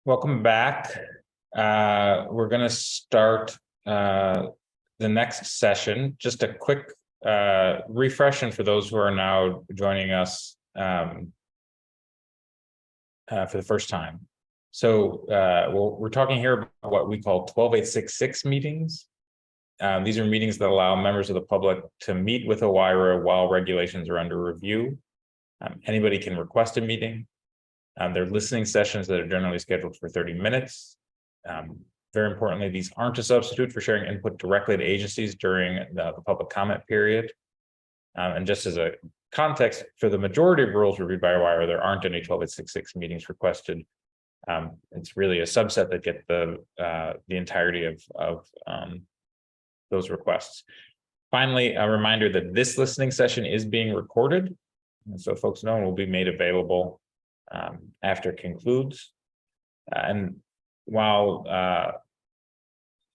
Welcome back. We're going to start the next session. Just a quick refresh, and for those who are now joining us for the first time. So we're talking here about what we call 12866 meetings. These are meetings that allow members of the public to meet with OIRA while regulations are under review. Anybody can request a meeting. They're listening sessions that are generally scheduled for 30 minutes. Very importantly, these aren't a substitute for sharing input directly to agencies during the public comment period. And just as a context, for the majority of rules reviewed by OIRA, there aren't any 12866 meetings requested. It's really a subset that get the entirety of those requests. Finally, a reminder that this listening session is being recorded, and so folks know it will be made available after it concludes. And while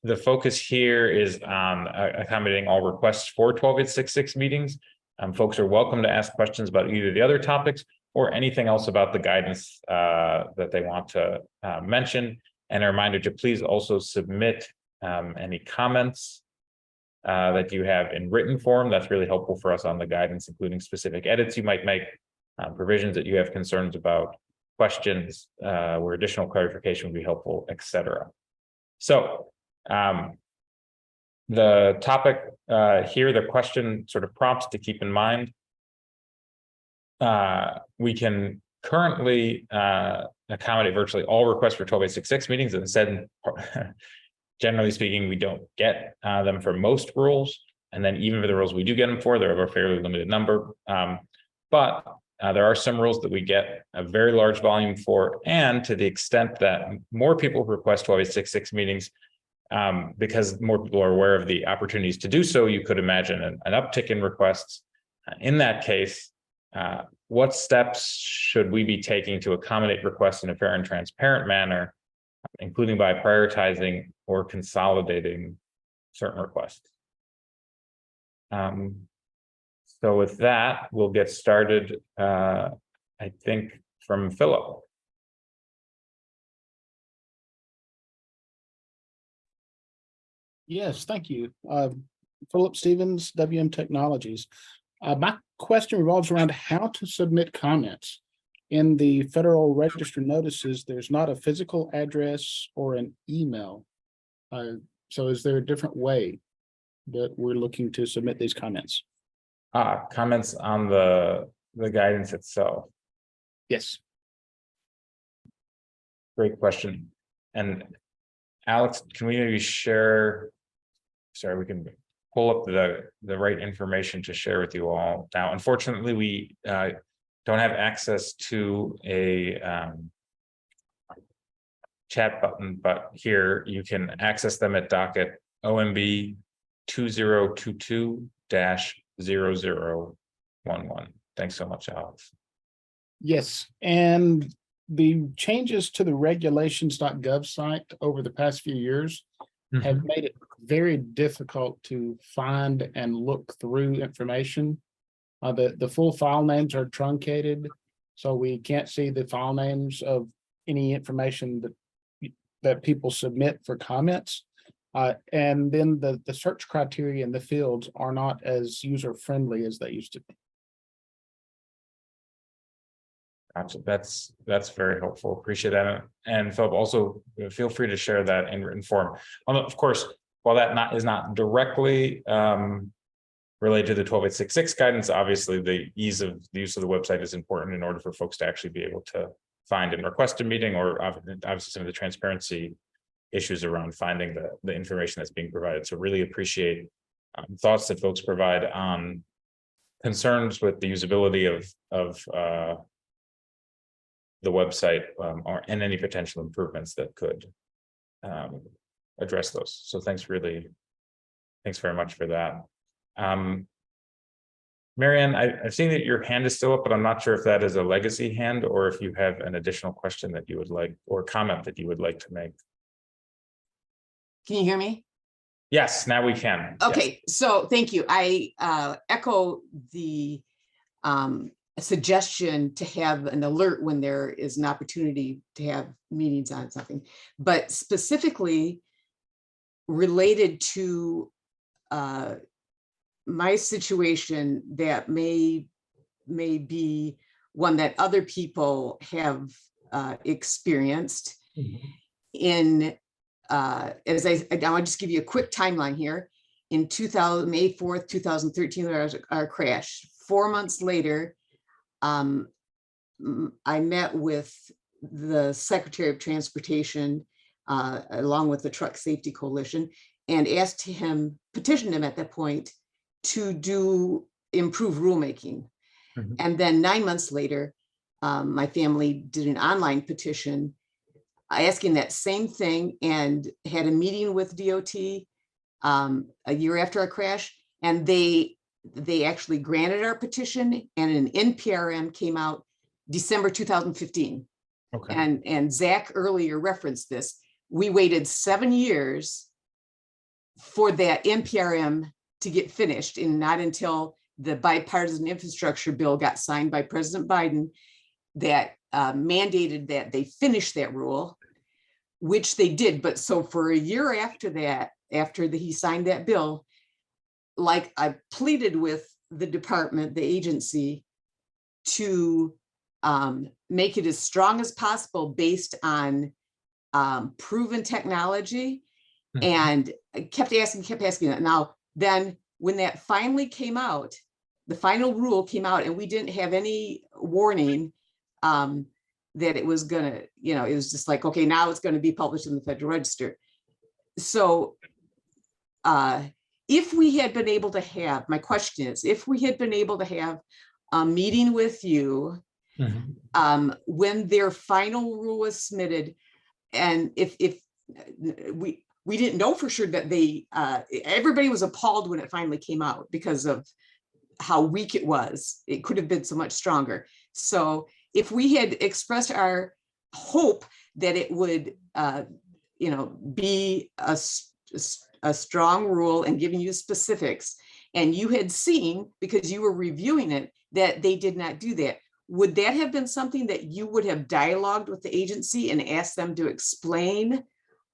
the focus here is on accommodating all requests for 12866 meetings, folks are welcome to ask questions about either the other topics or anything else about the guidance that they want to mention. And a reminder to please also submit any comments that you have in written form. That's really helpful for us on the guidance, including specific edits you might make, provisions that you have concerns about, questions where additional clarification would be helpful, etc. So the topic here, the question sort of prompts to keep in mind. We can currently accommodate virtually all requests for 12866 meetings, and instead, generally speaking, we don't get them for most rules. And then even for the rules we do get them for, they're of a fairly limited number. But there are some rules that we get a very large volume for, and to the extent that more people request 12866 meetings, because more people are aware of the opportunities to do so, you could imagine an uptick in requests. In that case, what steps should we be taking to accommodate requests in a fair and transparent manner, including by prioritizing or consolidating certain requests? So with that, we'll get started, I think, from Philip. Yes, thank you. Philip Stevens, WM Technologies. My question revolves around how to submit comments. In the Federal Register notices, there's not a physical address or an email. So is there a different way that we're looking to submit these comments? Comments on the guidance itself. Yes. Great question. And Alex, can we maybe share, sorry, we can pull up the right information to share with you all. Now, unfortunately, we don't have access to a chat button, but here you can access them at docket OMB 2022-0011. Thanks so much, Alex. Yes, and the changes to the regulations.gov site over the past few years have made it very difficult to find and look through information. The full file names are truncated, so we can't see the file names of any information that people submit for comments. And then the search criteria in the fields are not as user-friendly as they used to be. Gotcha. That's very helpful. Appreciate that. And Philip, also feel free to share that in written form. Of course, while that is not directly related to the 12866 guidance, obviously the ease of the use of the website is important in order for folks to actually be able to find and request a meeting, or obviously some of the transparency issues around finding the information that's being provided. So really appreciate thoughts that folks provide on concerns with the usability of the website and any potential improvements that could address those. So thanks very much for that. Marianne, I've seen that your hand is still up, but I'm not sure if that is a legacy hand or if you have an additional question that you would like, or comment that you would like to make. Can you hear me? Yes, now we can. Okay, yes. So thank you. I echo the a suggestion to have an alert when there is an opportunity to have meetings on something, but specifically related to my situation that may be one that other people have experienced. In as I'll just give you a quick timeline here. In May 4th, 2013, there was a crash. 4 months later, I met with the Secretary of Transportation along with the Truck Safety Coalition and petitioned him at that point to do improved rulemaking. And then 9 months later, my family did an online petition asking that same thing and had a meeting with DOT a year after our crash. And they actually granted our petition, and an NPRM came out December 2015. Okay. And Zach earlier referenced this. We waited 7 years for that NPRM to get finished, and not until the bipartisan infrastructure bill got signed by President Biden that mandated that they finish that rule, which they did. But so for a year after that, he signed that bill, like I pleaded with the department, the agency, to make it as strong as possible based on proven technology. And I kept asking that. Now, then when that finally came out, the final rule came out, and we didn't have any warning that it was gonna, it was just like, okay, now it's going to be published in the Federal Register. So if we had been able to have, my question is, if we had been able to have a meeting with you when their final rule was submitted, and if we didn't know for sure that everybody was appalled when it finally came out because of how weak it was. It could have been so much stronger. So if we had expressed our hope that it would, be a strong rule and giving you specifics, and you had seen, because you were reviewing it, that they did not do that, would that have been something that you would have dialogued with the agency and asked them to explain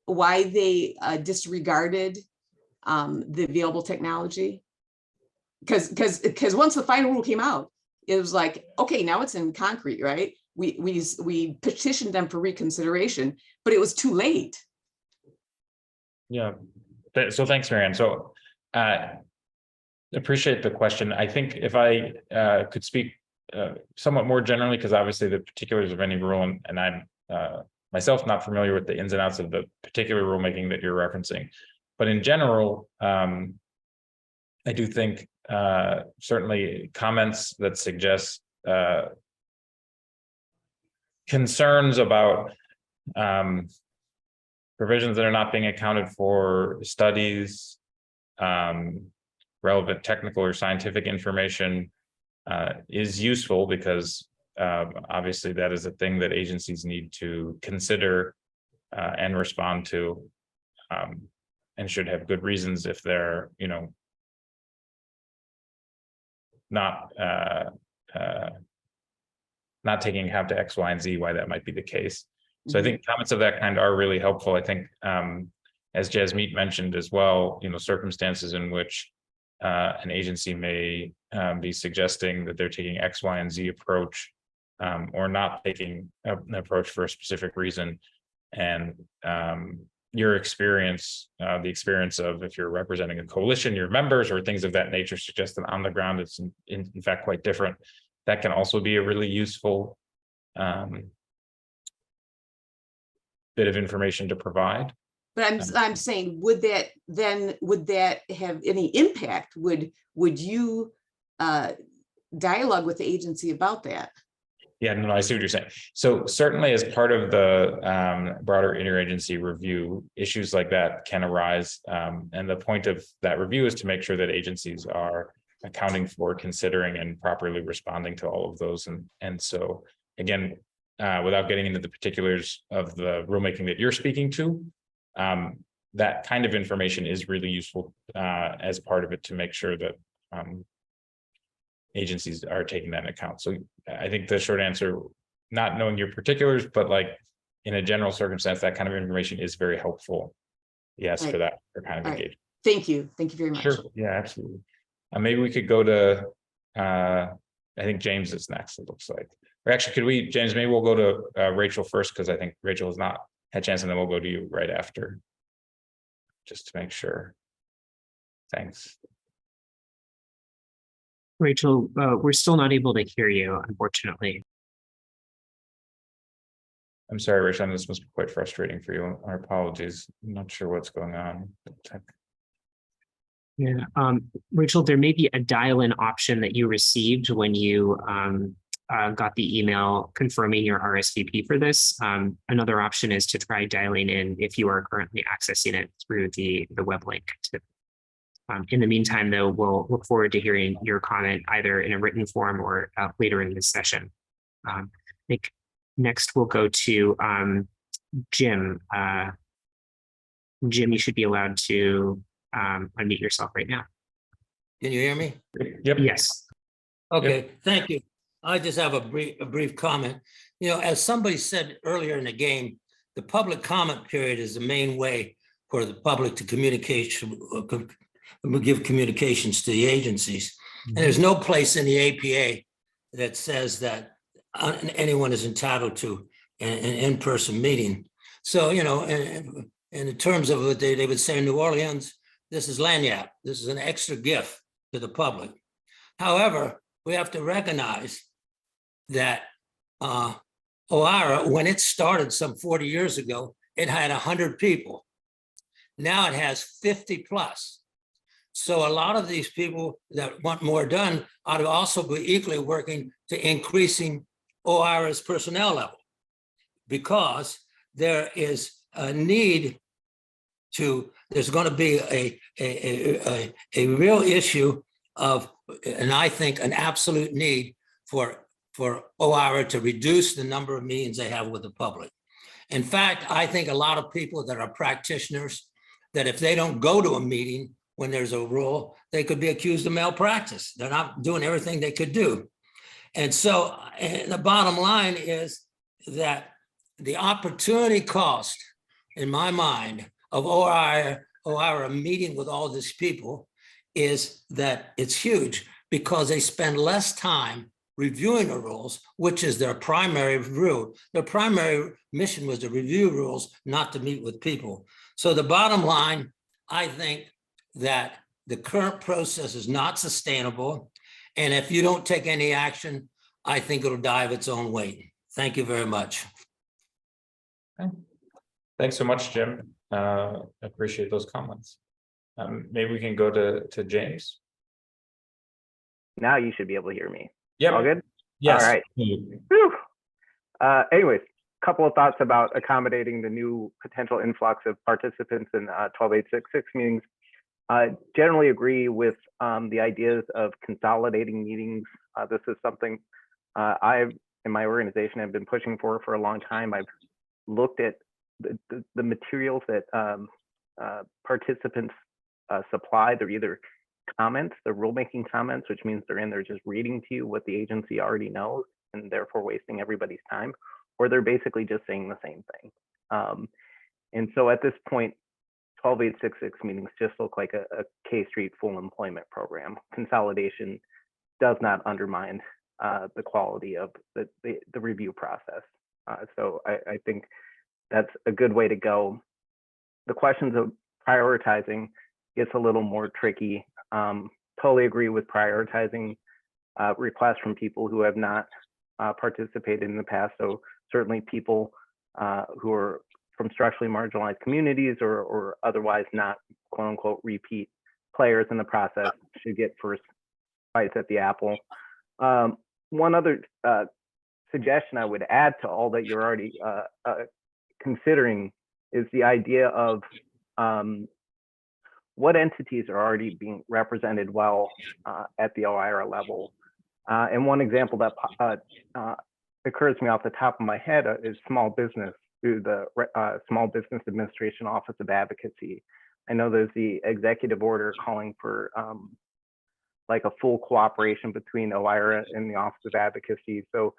why they disregarded the available technology? Because once the final rule came out, it was like, okay, now it's in concrete, right? We petitioned them for reconsideration, but it was too late. Yeah. So thanks, Marianne. So appreciate the question. I think if I could speak somewhat more generally, because obviously the particulars of any rule, and I'm myself not familiar with the ins and outs of the particular rulemaking that you're referencing, but in general, I do think certainly comments that suggest concerns about provisions that are not being accounted for, studies, relevant technical or scientific information is useful, because obviously that is a thing that agencies need to consider and respond to, and should have good reasons if they're, not taking account to X, Y, and Z, why that might be the case. So I think comments of that kind are really helpful. I think, as Jasmeet mentioned as well, circumstances in which an agency may be suggesting that they're taking X, Y, and Z approach, or not taking an approach for a specific reason. And your experience, the experience of, if you're representing a coalition, your members or things of that nature, suggest that on the ground it's in fact quite different. That can also be a really useful bit of information to provide. But I'm saying, would that have any impact? Would you dialogue with the agency about that? Yeah, no, I see what you're saying. So certainly as part of the broader interagency review, issues like that can arise. And the point of that review is to make sure that agencies are accounting for, considering, and properly responding to all of those. And so again, without getting into the particulars of the rulemaking that you're speaking to, that kind of information is really useful as part of it, to make sure that agencies are taking that into account. So I think the short answer, not knowing your particulars, but like in a general circumstance, that kind of information is very helpful. Yes, Right. for that for kind of All right. engagement. Thank you. Thank you very much. Sure. Yeah, absolutely. Maybe we could go to, I think James is next, it looks like. Or actually, could we, James, maybe we'll go to Rachel first, because I think Rachel has not had a chance, and then we'll go to you right after. Just to make sure. Thanks. Rachel, we're still not able to hear you, unfortunately. I'm sorry, Rachel, this must be quite frustrating for you. Our apologies. I'm not sure what's going on. Yeah, Rachel, there may be a dial-in option that you received when you got the email confirming your RSVP for this. Another option is to try dialing in if you are currently accessing it through the web link. In the meantime, though, we'll look forward to hearing your comment either in a written form or later in this session. I think next we'll go to Jim. Jim, you should be allowed to unmute yourself right now. Can you hear me? Yep. Yes. Okay, thank you. I just have a brief comment. You know, as somebody said earlier in the game, the public comment period is the main way for the public to give communications to the agencies. And there's no place in the APA that says that anyone is entitled to an in-person meeting. So, you know, in terms of what they would say in New Orleans, this is lagniappe. This is an extra gift to the public. However, we have to recognize that OIRA, when it started some 40 years ago, it had 100 people. Now it has 50 plus. So a lot of these people that want more done ought to also be equally working to increasing OIRA's personnel level, because there is a need to, there's going to be a real issue of, and I think an absolute need for OIRA to reduce the number of meetings they have with the public. In fact, I think a lot of people that are practitioners, that if they don't go to a meeting when there's a rule, they could be accused of malpractice. They're not doing everything they could do. And so the bottom line is that the opportunity cost, in my mind, of OIRA meeting with all these people is that it's huge, because they spend less time reviewing the rules, which is their primary rule. Their primary mission was to review rules, not to meet with people. So the bottom line, I think that the current process is not sustainable. And if you don't take any action, I think it'll die of its own weight. Thank you very much. Thanks so much, Jim. Appreciate those comments. Maybe we can go to James. Now you should be able to hear me. Yeah. All good? Yes. All right. Anyways, a couple of thoughts about accommodating the new potential influx of participants in 12866 meetings. Generally agree with the ideas of consolidating meetings. This is something I've, in my organization, have been pushing for a long time. I've looked at the materials that participants supply. They're either comments, the rulemaking comments, which means they're in there just reading to you what the agency already knows and therefore wasting everybody's time, or they're basically just saying the same thing. And so at this point, 12866 meetings just look like a K-Street full employment program. Consolidation does not undermine the quality of the review process. So I think that's a good way to go. The questions of prioritizing gets a little more tricky. Totally agree with prioritizing requests from people who have not participated in the past. So certainly people who are from structurally marginalized communities or otherwise not quote unquote repeat players in the process should get first bites at the apple. One other suggestion I would add to all that you're already considering is the idea of what entities are already being represented well at the OIRA level. And one example that occurs to me off the top of my head is small business through the Small Business Administration Office of Advocacy. I know there's the executive order calling for like a full cooperation between OIRA and the Office of Advocacy. So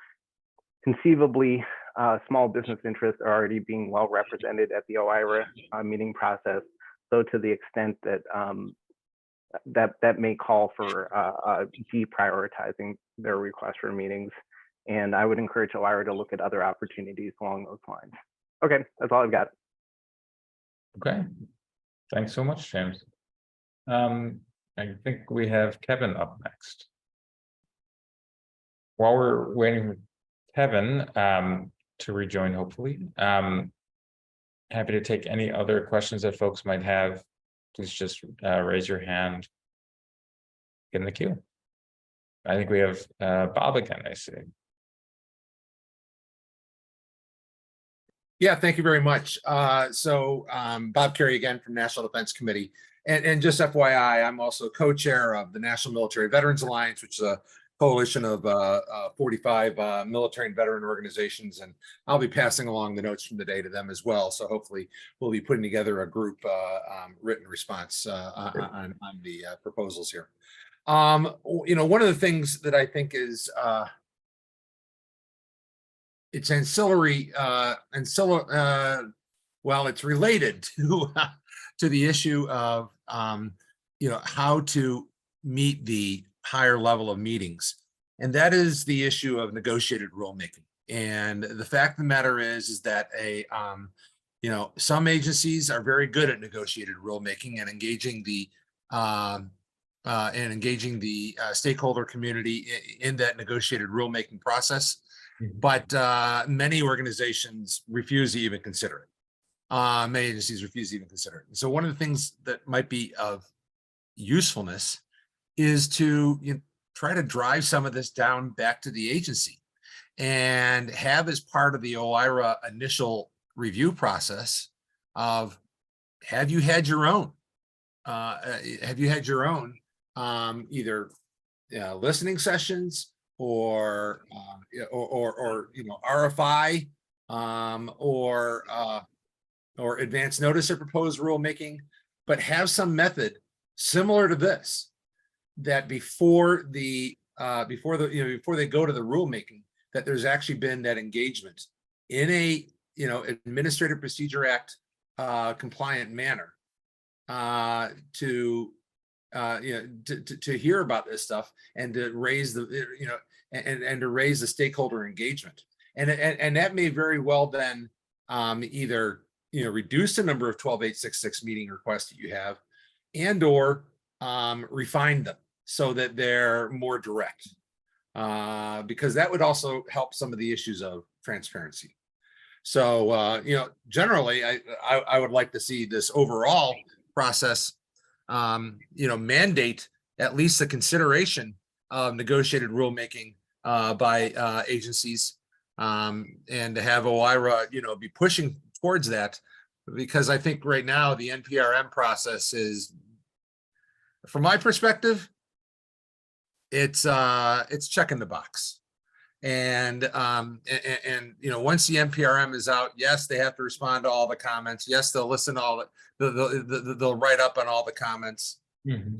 conceivably, small business interests are already being well represented at the OIRA meeting process. So to the extent that that may call for deprioritizing their request for meetings. And I would encourage OIRA to look at other opportunities along those lines. Okay, that's all I've got. Okay, thanks so much, James. I think we have Kevin up next. While we're waiting for Kevin to rejoin, hopefully, happy to take any other questions that folks might have. Please just raise your hand. Get in the queue. I think we have Bob again, I see. Yeah, thank you very much. Bob Carey again from National Defense Committee. And just FYI, I'm also co-chair of the National Military Veterans Alliance, which is a coalition of 45 military and veteran organizations. And I'll be passing along the notes from the day to them as well. So hopefully we'll be putting together a group written response on the proposals here. One of the things that I think is it's ancillary, well, it's related to the issue of how to meet the higher level of meetings, and that is the issue of negotiated rulemaking. And the fact of the matter is that some agencies are very good at negotiated rulemaking and engaging the stakeholder community in that negotiated rulemaking process. But many organizations refuse to even consider it. Many agencies refuse to even consider it. And so one of the things that might be of usefulness is to try to drive some of this down back to the agency and have as part of the OIRA initial review process of, have you had your own either listening sessions or RFI or advance notice of proposed rulemaking, but have some method similar to this, that before they go to the rulemaking, that there's actually been that engagement in a Administrative Procedure Act compliant manner to hear about this stuff and to raise the and to raise the stakeholder engagement, and that may very well then either reduce the number of 12866 meeting requests that you have, and or refine them so that they're more direct, because that would also help some of the issues of transparency. So generally I would like to see this overall process mandate at least the consideration of negotiated rulemaking by agencies, and to have OIRA be pushing towards that, because I think right now the NPRM process is, from my perspective, it's checking the box. And once the NPRM is out, yes, they have to respond to all the comments. Yes, they'll listen to all they'll write up on all the comments. Mm-hmm.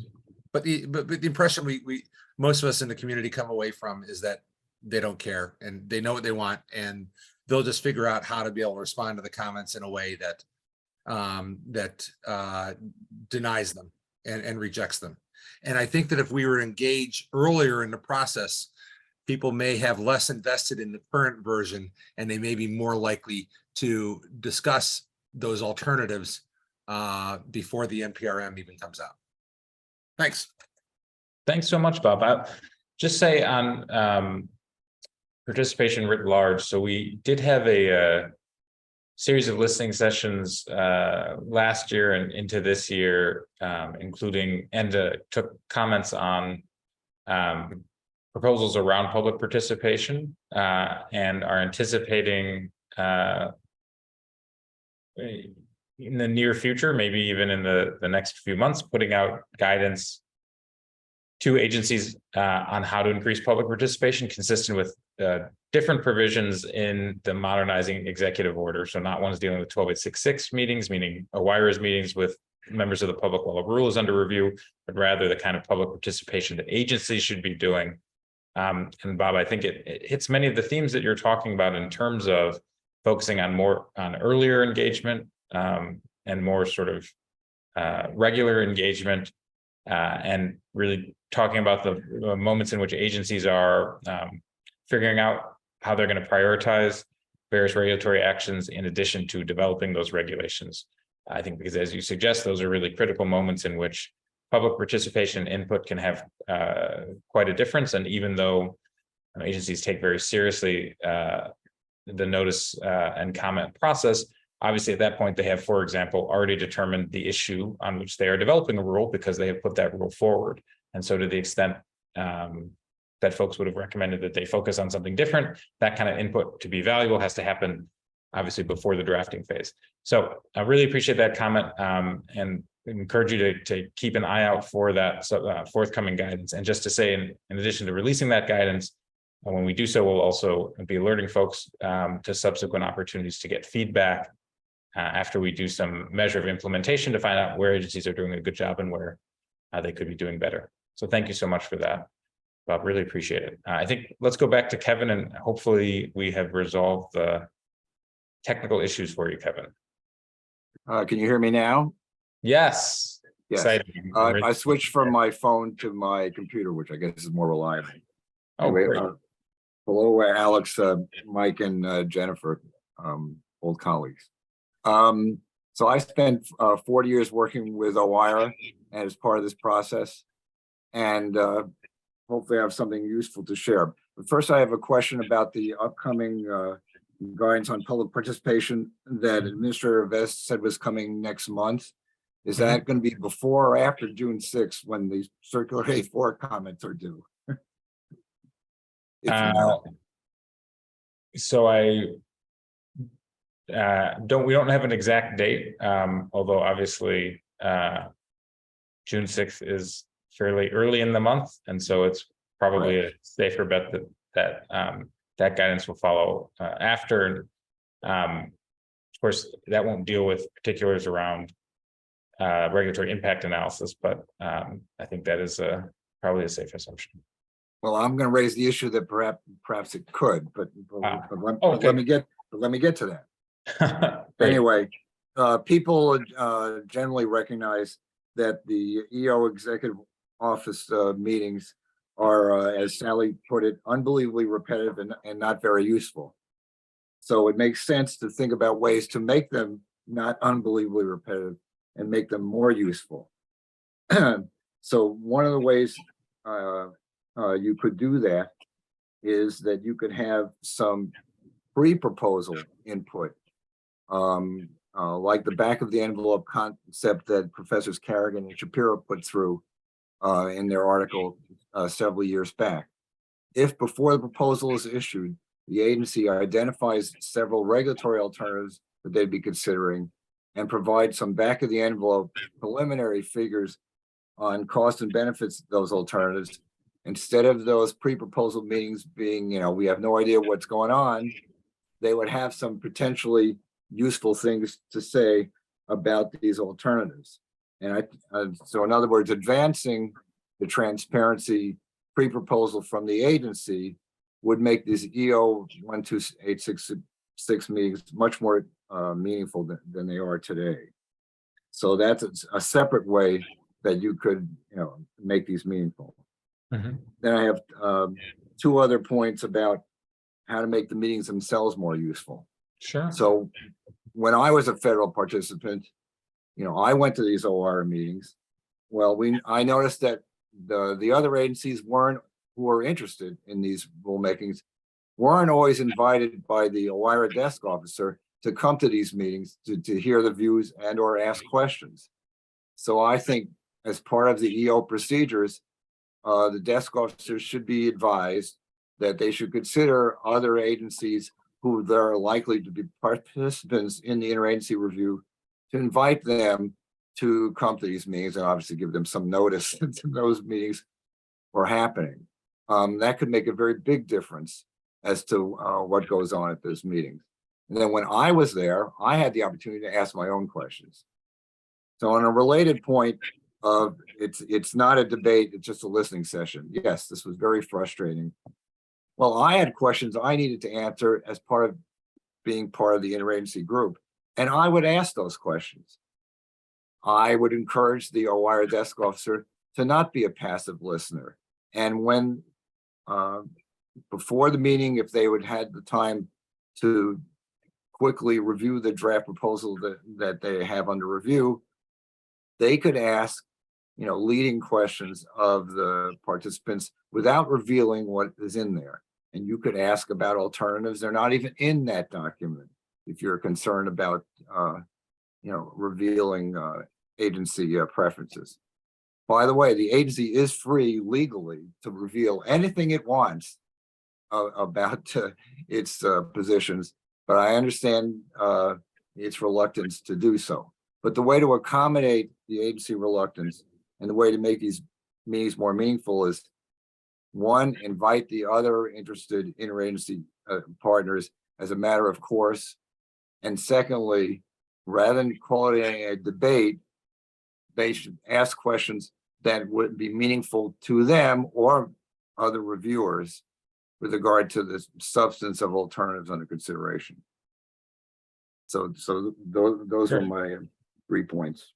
But the impression we most of us in the community come away from is that they don't care, and they know what they want, and they'll just figure out how to be able to respond to the comments in a way that denies them and rejects them. And I think that if we were to engage earlier in the process, people may have less invested in the current version, and they may be more likely to discuss those alternatives before the NPRM even comes out. Thanks. Thanks so much, Bob. I'll just say on participation writ large. So we did have a series of listening sessions last year and into this year, including and took comments on proposals around public participation, and are anticipating in the near future, maybe even in the next few months, putting out guidance to agencies on how to increase public participation consistent with different provisions in the modernizing executive order. So not ones dealing with 12866 meetings, meaning OIRA's meetings with members of the public while a rule is under review, but rather the kind of public participation that agencies should be doing. And Bob, I think it hits many of the themes that you're talking about in terms of focusing on earlier engagement and more sort of regular engagement, and really talking about the moments in which agencies are figuring out how they're going to prioritize various regulatory actions in addition to developing those regulations. I think because, as you suggest, those are really critical moments in which public participation and input can have quite a difference. And even though agencies take very seriously the notice and comment process, obviously at that point they have, for example, already determined the issue on which they are developing a rule because they have put that rule forward. And so to the extent that folks would have recommended that they focus on something different, that kind of input to be valuable has to happen obviously before the drafting phase. So I really appreciate that comment and encourage you to keep an eye out for that forthcoming guidance. And just to say, in addition to releasing that guidance, when we do so, we'll also be alerting folks to subsequent opportunities to get feedback after we do some measure of implementation to find out where agencies are doing a good job and where they could be doing better. So thank you so much for that, Bob. Really appreciate it. I think let's go back to Kevin, and hopefully we have resolved the technical issues for you, Kevin. Can you hear me now? Yes. Yes. Exciting. I switched from my phone to my computer, which I guess is more reliable. Oh, Anyway, great. hello, Alex, Mike, and Jennifer, old colleagues. So I spent 40 years working with OIRA as part of this process, and hopefully I have something useful to share. But first, I have a question about the upcoming guidance on public participation that Administrator Vest said was coming next month. Is that going to be before or after June 6th when the Circular A4 comments are due? So we don't have an exact date, although obviously June 6th is fairly early in the month, and so it's probably a safer bet that that guidance will follow after. Of course, that won't deal with particulars around regulatory impact analysis, but I think that is probably a safe assumption. Well, I'm going to raise the issue that perhaps it could, but Okay. let me get to that. Great. Anyway, people generally recognize that the EO executive office meetings are, as Sally put it, unbelievably repetitive and not very useful. So it makes sense to think about ways to make them not unbelievably repetitive and make them more useful. So one of the ways you could do that is that you could have some pre-proposal input, like the back of the envelope concept that Professors Carrigan and Shapiro put through in their article several years back. If before the proposal is issued, the agency identifies several regulatory alternatives that they'd be considering and provide some back of the envelope preliminary figures on cost and benefits of those alternatives, instead of those pre-proposal meetings being, we have no idea what's going on, they would have some potentially useful things to say about these alternatives. And so in other words, advancing the transparency pre-proposal from the agency would make these EO 12866 meetings much more meaningful than they are today. So that's a separate way that you could, make these meaningful. Then I have two other points about how to make the meetings themselves more useful. Sure. So when I was a federal participant, I went to these OIRA meetings. Well, I noticed that the other agencies who were interested in these rulemakings weren't always invited by the OIRA desk officer to come to these meetings to hear the views and or ask questions. So I think as part of the EO procedures, the desk officers should be advised that they should consider other agencies who they're likely to be participants in the interagency review to invite them to come to these meetings and obviously give them some notice that those meetings were happening. That could make a very big difference as to what goes on at those meetings. And then when I was there, I had the opportunity to ask my own questions. So on a related point of it's not a debate, it's just a listening session. Yes, this was very frustrating. Well, I had questions I needed to answer as part of being part of the interagency group, and I would ask those questions. I would encourage the OIRA desk officer to not be a passive listener. And when before the meeting, if they would had the time to quickly review the draft proposal that they have under review, they could ask, leading questions of the participants without revealing what is in there. And you could ask about alternatives. They're not even in that document. If you're concerned about, revealing agency preferences. By the way, the agency is free legally to reveal anything it wants about its positions, but I understand its reluctance to do so. But the way to accommodate the agency reluctance and the way to make these meetings more meaningful is, one, invite the other interested interagency partners as a matter of course. And secondly, rather than calling it a debate, they should ask questions that would be meaningful to them or other reviewers with regard to the substance of alternatives under consideration. So those are my 3 points.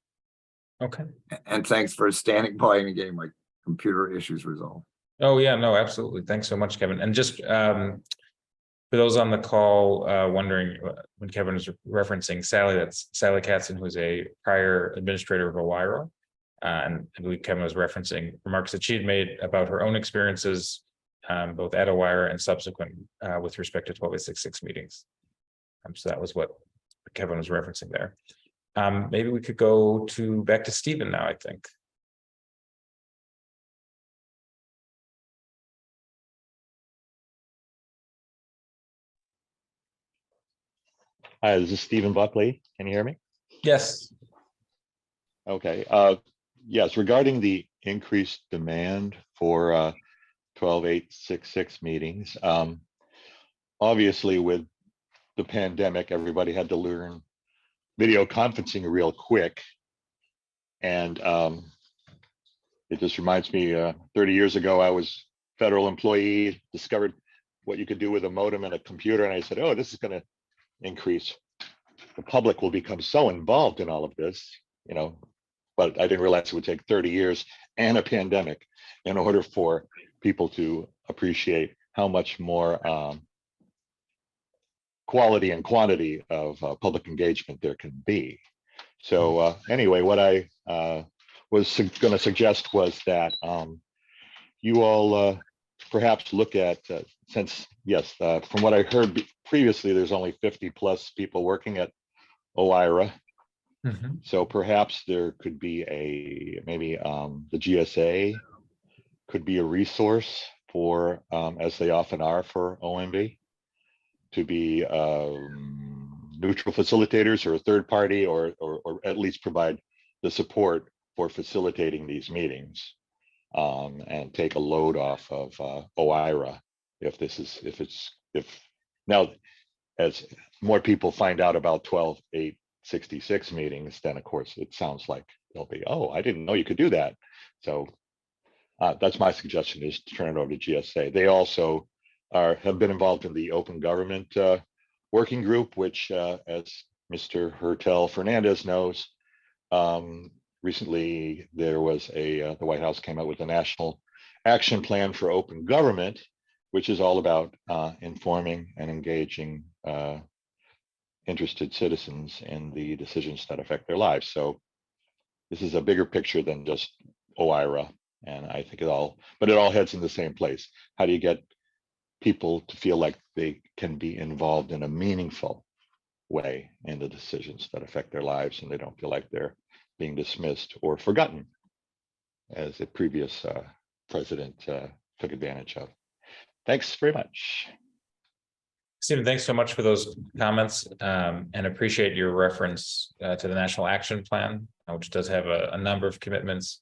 Okay. And thanks for standing by and getting my computer issues resolved. Oh, yeah, no, absolutely. Thanks so much, Kevin. And just for those on the call wondering, when Kevin is referencing Sally, that's Sally Katzen, who's a prior administrator of OIRA. And I believe Kevin was referencing remarks that she had made about her own experiences, both at OIRA and subsequent with respect to 12866 meetings. So that was what Kevin was referencing there. Maybe we could go back to Stephen now, I think. Hi, this is Stephen Buckley. Can you hear me? Yes. Okay. Yes, regarding the increased demand for 12866 meetings, obviously with the pandemic, everybody had to learn video conferencing real quick. And it just reminds me, 30 years ago, I was a federal employee, discovered what you could do with a modem and a computer. And I said, oh, this is going to increase. The public will become so involved in all of this, but I didn't realize it would take 30 years and a pandemic in order for people to appreciate how much more quality and quantity of public engagement there can be. So anyway, what I was going to suggest was that you all perhaps look at, since, yes, from what I heard previously, there's only 50 plus people working at OIRA. Mm-hmm. So perhaps there could be maybe the GSA could be a resource for, as they often are for OMB, to be neutral facilitators or a third party, or at least provide the support for facilitating these meetings, and take a load off of OIRA if now, as more people find out about 12866 meetings, then of course it sounds like they'll be, oh, I didn't know you could do that. So that's my suggestion, is to turn it over to GSA. They also have been involved in the open government working group, which as Mr. Hertel Fernandez knows, recently there was the White House came out with a national action plan for open government, which is all about informing and engaging interested citizens in the decisions that affect their lives. So this is a bigger picture than just OIRA. And I think it all heads in the same place. How do you get people to feel like they can be involved in a meaningful way in the decisions that affect their lives, and they don't feel like they're being dismissed or forgotten, as the previous president took advantage of. Thanks very much. Stephen, thanks so much for those comments, and appreciate your reference to the National Action Plan, which does have a number of commitments,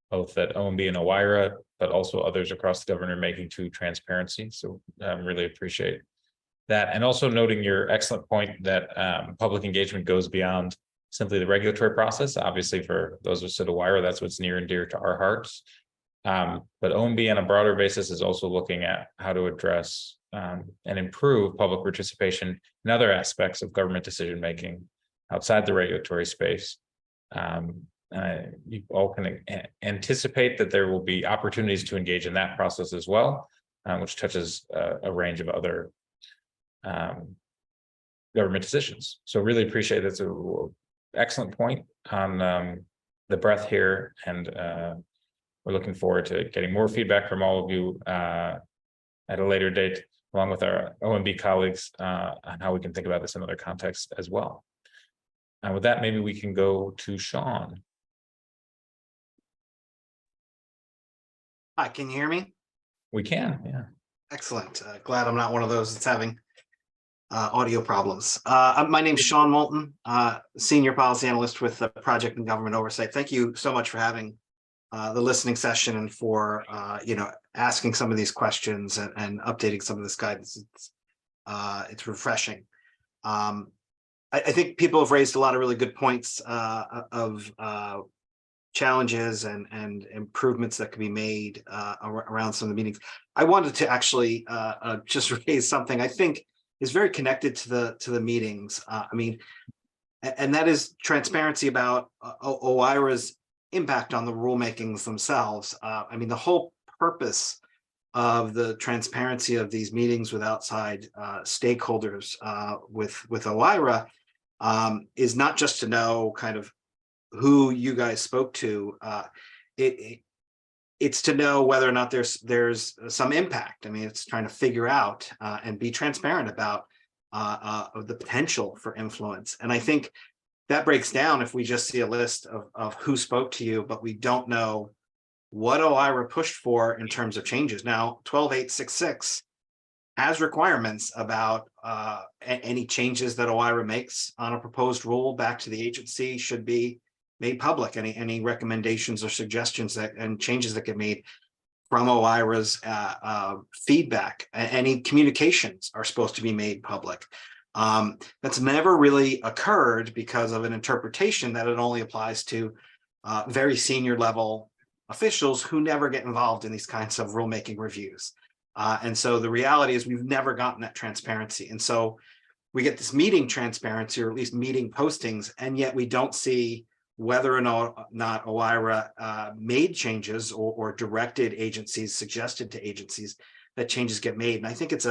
both at OMB and OIRA, but also others across the government are making to transparency. So really appreciate that. And also noting your excellent point that public engagement goes beyond simply the regulatory process. Obviously, for those of us at OIRA, that's what's near and dear to our hearts. But OMB on a broader basis is also looking at how to address and improve public participation in other aspects of government decision-making outside the regulatory space. You all can anticipate that there will be opportunities to engage in that process as well, which touches a range of other government decisions. So really appreciate it. It's an excellent point on the breadth here, and we're looking forward to getting more feedback from all of you at a later date, along with our OMB colleagues on how we can think about this in other contexts as well. And with that, maybe we can go to Sean. Hi, can you hear me? We can, yeah. Excellent. Glad I'm not one of those that's having audio problems. My name's Sean Moulton, Senior Policy Analyst with the Project and Government Oversight. Thank you so much for having the listening session and for asking some of these questions and updating some of this guidance. It's refreshing. I think people have raised a lot of really good points of challenges and improvements that can be made around some of the meetings. I wanted to actually just raise something I think is very connected to the meetings. And that is transparency about OIRA's impact on the rulemakings themselves. The whole purpose of the transparency of these meetings with outside stakeholders with OIRA is not just to know kind of who you guys spoke to. It's to know whether or not there's some impact. It's trying to figure out and be transparent about the potential for influence. And I think that breaks down if we just see a list of who spoke to you, but we don't know what OIRA pushed for in terms of changes. Now, 12866 has requirements about any changes that OIRA makes on a proposed rule back to the agency should be made public. Any recommendations or suggestions and changes that get made from OIRA's feedback, any communications are supposed to be made public. That's never really occurred because of an interpretation that it only applies to very senior level officials who never get involved in these kinds of rulemaking reviews. And so the reality is we've never gotten that transparency. And so we get this meeting transparency, or at least meeting postings, and yet we don't see whether or not OIRA made changes or directed agencies, suggested to agencies that changes get made. And I think it's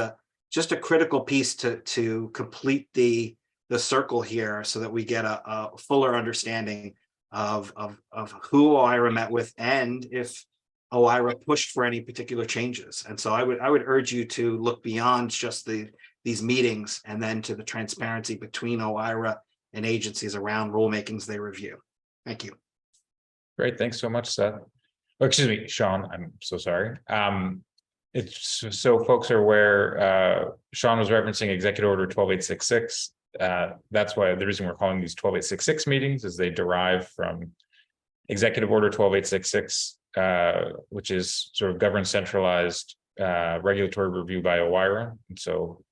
just a critical piece to complete the circle here so that we get a fuller understanding of who OIRA met with and if OIRA pushed for any particular changes. And so I would urge you to look beyond just these meetings and then to the transparency between OIRA and agencies around rulemakings they review. Thank you. Great, thanks so much, Seth. Oh, excuse me, Sean, I'm so sorry. It's so folks are aware, Sean was referencing Executive Order 12866. That's why the reason we're calling these 12866 meetings is they derive from Executive Order 12866, which is sort of governed centralized regulatory review by OIRA. And so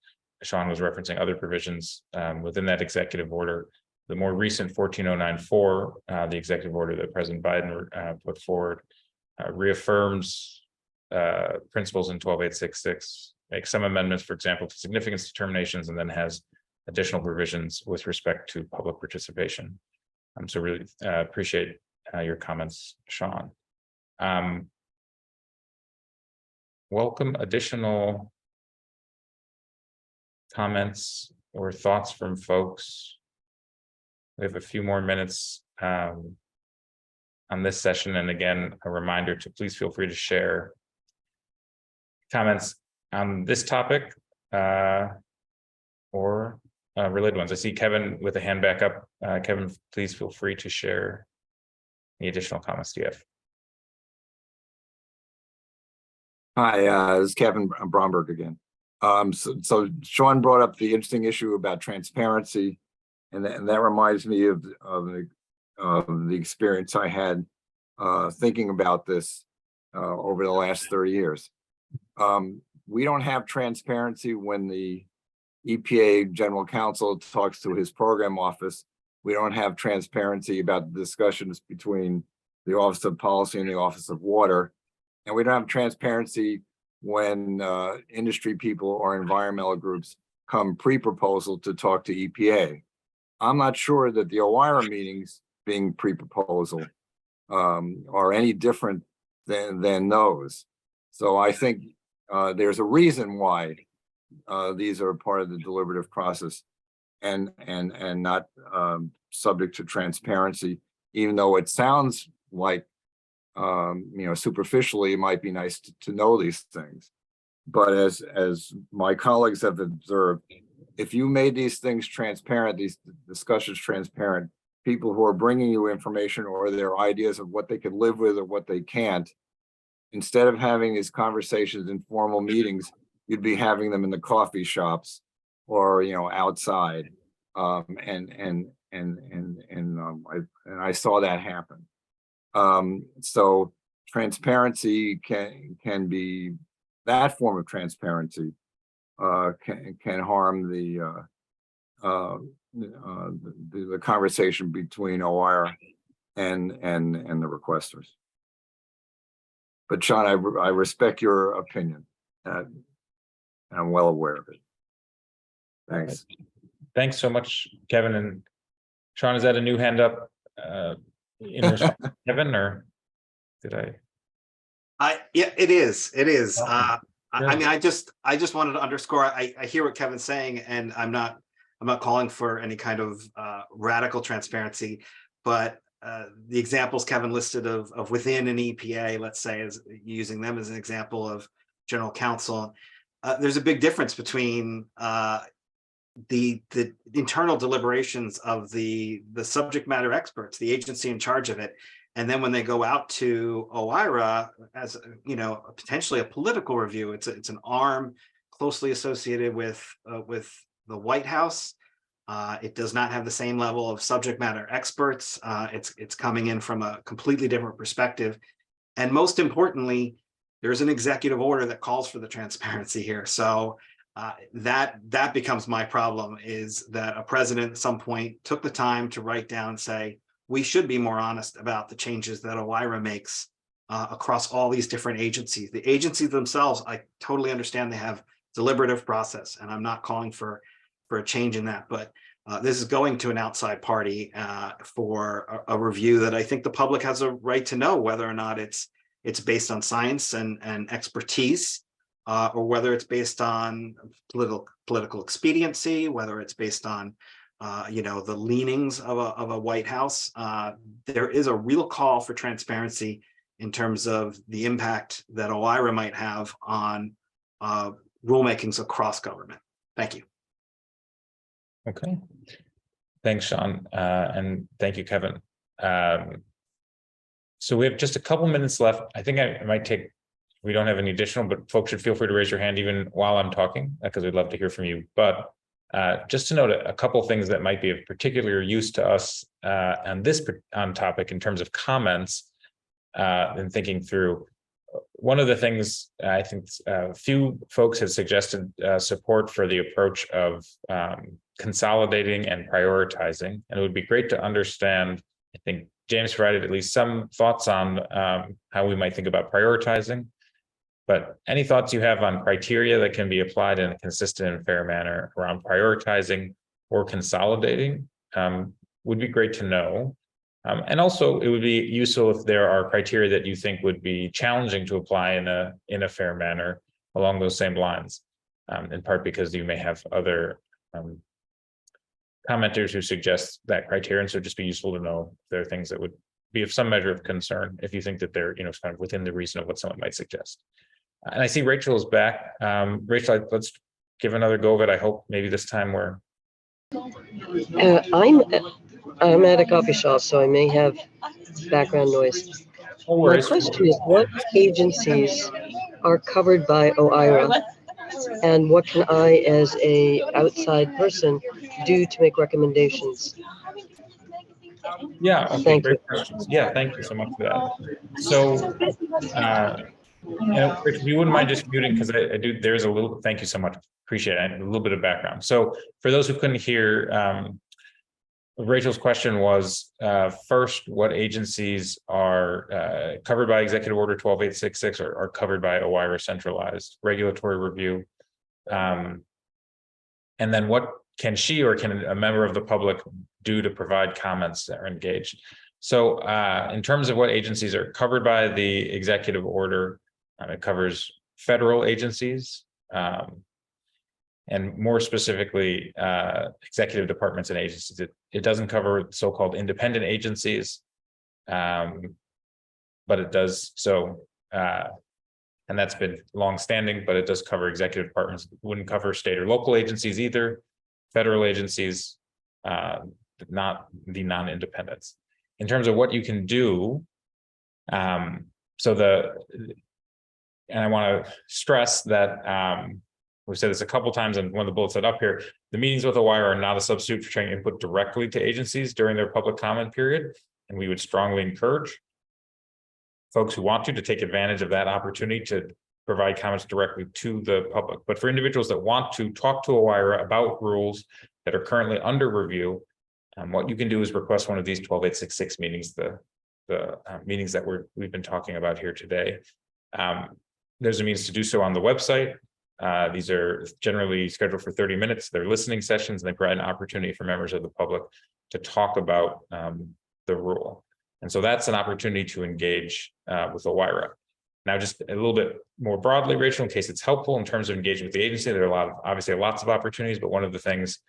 Sean was referencing other provisions within that executive order. The more recent 14094, the executive order that President Biden put forward, reaffirms principles in 12866, makes some amendments, for example, to significance determinations, and then has additional provisions with respect to public participation. So really appreciate your comments, Sean. Welcome additional comments or thoughts from folks. We have a few more minutes on this session. And again, a reminder to please feel free to share comments on this topic or related ones. I see Kevin with a hand back up. Kevin, please feel free to share any additional comments you have. Hi, this is Kevin Bromberg again. So Sean brought up the interesting issue about transparency, and that reminds me of the experience I had thinking about this over the last 30 years. We don't have transparency when the EPA general counsel talks to his program office We don't have transparency about the discussions between the Office of Policy and the Office of Water. And we don't have transparency when industry people or environmental groups come pre-proposal to talk to EPA. I'm not sure that the OIRA meetings being pre-proposal are any different than those. So I think there's a reason why these are part of the deliberative process and not subject to transparency, even though it sounds like superficially it might be nice to know these things. But as my colleagues have observed, if you made these things transparent, these discussions transparent, people who are bringing you information or their ideas of what they could live with or what they can't, instead of having these conversations in formal meetings, you'd be having them in the coffee shops or outside. And I saw that happen. So transparency can be, that form of transparency can harm the conversation between OIRA and the requesters. But Sean, I respect your opinion, and I'm well aware of it. Thanks. Thanks so much, Kevin. And Sean, is that a new hand up in response to Kevin, or did I? Yeah, it is. It is. Oh, I mean, I just wanted to underscore. I hear what Kevin's saying, and I'm not calling for any kind of radical transparency, but the examples Kevin listed of within an EPA, let's say, is using them as an example of general counsel. There's a big difference between the internal deliberations of the subject matter experts, the agency in charge of it, and then when they go out to OIRA as potentially a political review, it's an arm closely associated with the White House. It does not have the same level of subject matter experts. It's coming in from a completely different perspective, and most importantly, there's an executive order that calls for the transparency here. So that becomes my problem, is that a president at some point took the time to write down and say, we should be more honest about the changes that OIRA makes across all these different agencies. The agencies themselves, I totally understand they have deliberative process, and I'm not calling for a change in that, but this is going to an outside party for a review that I think the public has a right to know whether or not it's based on science and expertise, or whether it's based on political expediency, whether it's based on the leanings of a White House. There is a real call for transparency in terms of the impact that OIRA might have on rulemakings across government. Thank you. Okay. Thanks, Sean. And thank you, Kevin. So we have just a couple minutes left. I think I might take, we don't have any additional, but folks should feel free to raise your hand even while I'm talking, because we'd love to hear from you. But just to note a couple things that might be of particular use to us on topic in terms of comments and thinking through. One of the things I think a few folks have suggested support for the approach of consolidating and prioritizing, and it would be great to understand. I think James provided at least some thoughts on how we might think about prioritizing. But any thoughts you have on criteria that can be applied in a consistent and fair manner around prioritizing or consolidating would be great to know. And also, it would be useful if there are criteria that you think would be challenging to apply in a fair manner along those same lines, in part because you may have other commenters who suggest that criteria, and so just be useful to know if there are things that would be of some measure of concern if you think that they're kind of within the reason of what someone might suggest. And I see Rachel is back. Rachel, let's give another go of it. I hope maybe this time we're. I'm at a coffee shop, so I may have background noise. My question is, what agencies are covered by OIRA, and what can I, as a outside person, do to make recommendations? Yeah, okay, Thank great you. questions. Yeah, thank you so much for that. So, if you wouldn't mind just muting, because I do, there's a little, thank you so much, appreciate it, a little bit of background. So for those who couldn't hear Rachel's question was, first, what agencies are covered by Executive Order 12866 or are covered by OIRA centralized regulatory review? And then what can she or can a member of the public do to provide comments or engage? So in terms of what agencies are covered by the executive order, it covers federal agencies, and more specifically, executive departments and agencies. It doesn't cover so-called independent agencies, but it does so, and that's been longstanding, but it does cover executive departments. It wouldn't cover state or local agencies either, federal agencies, not the non-independents. In terms of what you can do, and I want to stress that we've said this a couple times, and one of the bullets set up here, the meetings with OIRA are not a substitute for sharing input directly to agencies during their public comment period. And we would strongly encourage folks who want to take advantage of that opportunity to provide comments directly to the public. But for individuals that want to talk to OIRA about rules that are currently under review, what you can do is request one of these 12866 meetings, the meetings that we've been talking about here today. There's a means to do so on the website. These are generally scheduled for 30 minutes. They're listening sessions, and they provide an opportunity for members of the public to talk about the rule. And so that's an opportunity to engage with OIRA. Now, just a little bit more broadly, Rachel, in case it's helpful in terms of engaging with the agency, there are obviously lots of opportunities, but one of the things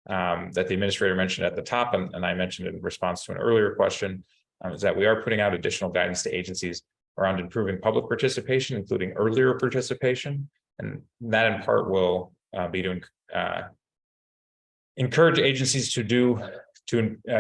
that the administrator mentioned at the top, and I mentioned in response to an earlier question, is that we are putting out additional guidance to agencies around improving public participation, including earlier participation. And that in part will be to encourage agencies to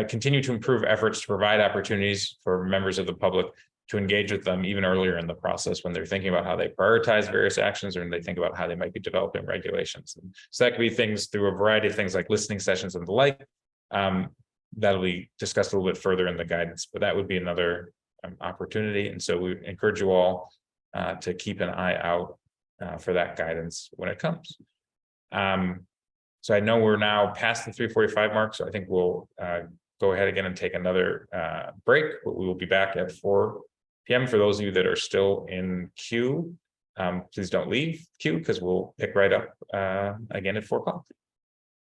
continue to improve efforts to provide opportunities for members of the public to engage with them even earlier in the process when they're thinking about how they prioritize various actions or when they think about how they might be developing regulations. And so that could be things through a variety of things like listening sessions and the like. That'll be discussed a little bit further in the guidance, but that would be another opportunity. And so we encourage you all to keep an eye out for that guidance when it comes. So I know we're now past the 3:45 mark, so I think we'll go ahead again and take another break, but we will be back at 4 p.m. For those of you that are still in queue, please don't leave queue because we'll pick right up again at 4 o'clock.